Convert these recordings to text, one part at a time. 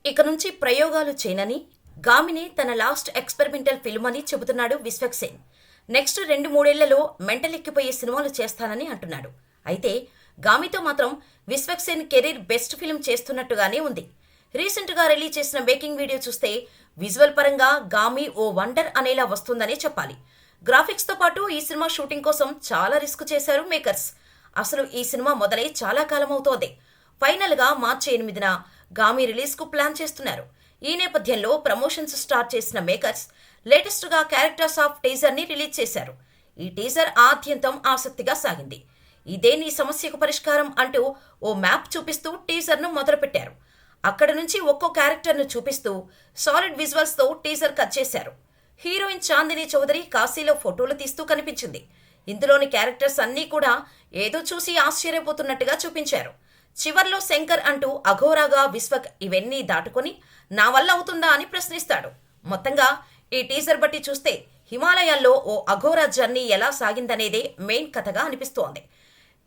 ఇక నుంచి ప్రయోగాలు చేయనని, గామిని తన లాస్ట్ ఎక్స్పెరిమెంటల్ ఫిల్మ్ అని చెబుతున్నాడు విశ్వక్ సేన్. నెక్స్ట్ 2-3 ఏళ్లలో మెంటల్ ఎక్కిపోయే సినిమాలు చేస్తానని అంటున్నాడు. అయితే గామితో మాత్రం Vishwak Sen career best film చేస్తున్నట్టుగానే ఉంది. రీసెంట్గా రిలీజ్ చేసిన మేకింగ్ వీడియో చూస్తే విజువల్ పరంగా గామి ఓ వండర్ అనేలా వస్తుందనే చెప్పాలి. గ్రాఫిక్స్తో పాటు ఈ సినిమా షూటింగ్ కోసం చాలా రిస్క్ చేశారు మేకర్స్. అసలు ఈ సినిమా మొదలై చాలా కాలం అవుతోంది. ఫైనల్గా మార్చి 8న గామి రిలీజ్కు ప్లాన్ చేస్తున్నారు. ఈ నేపథ్యంలో ప్రమోషన్స్ స్టార్ట్ చేసిన మేకర్స్ లేటెస్ట్గా క్యారెక్టర్స్ ఆఫ్ టీజర్ని రిలీజ్ చేశారు. ఈ టీజర్ ఆద్యంతం ఆసక్తిగా సాగింది. ఇదే నీ సమస్యకు పరిష్కారం అంటూ ఓ మ్యాప్ చూపిస్తూ టీజర్ను మొదలుపెట్టారు. అక్కడ నుంచి ఒక్కో క్యారెక్టర్ను చూపిస్తూ సాలిడ్ విజువల్స్తో టీజర్ కట్ చేశారు. హీరోయిన్ చాందిని చౌదరి కాశీలో ఫోటోలు తీస్తూ కనిపించింది. ఇందులోని క్యారెక్టర్స్ అన్నీ కూడా ఏదో చూసి ఆశ్చర్యపోతున్నట్టుగా చూపించారు. చివర్లో శంకర్ అంటూ అఘోరాగా విశ్వక్ ఇవన్నీ దాటుకొని నా వల్ల అవుతుందా అని ప్రశ్నిస్తాడు. మొత్తంగా ఈ టీజర్ బట్టి చూస్తే హిమాలయాల్లో ఓ అఘోరా జర్నీ ఎలా సాగిందనేదే మెయిన్ కథగా అనిపిస్తోంది.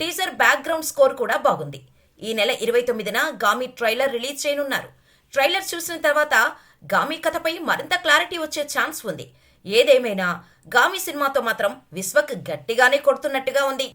టీజర్ బ్యాక్గ్రౌండ్ స్కోర్ కూడా బాగుంది. ఈ నెల 29న గామి ట్రైలర్ రిలీజ్ చేయనున్నారు. ట్రైలర్ చూసిన తర్వాత గామి కథపై మరింత క్లారిటీ వచ్చే ఛాన్స్ ఉంది. ఏదేమైనా గామి సినిమాతో మాత్రం విశ్వక్ గట్టిగానే కొడుతున్నట్టుగా ఉంది.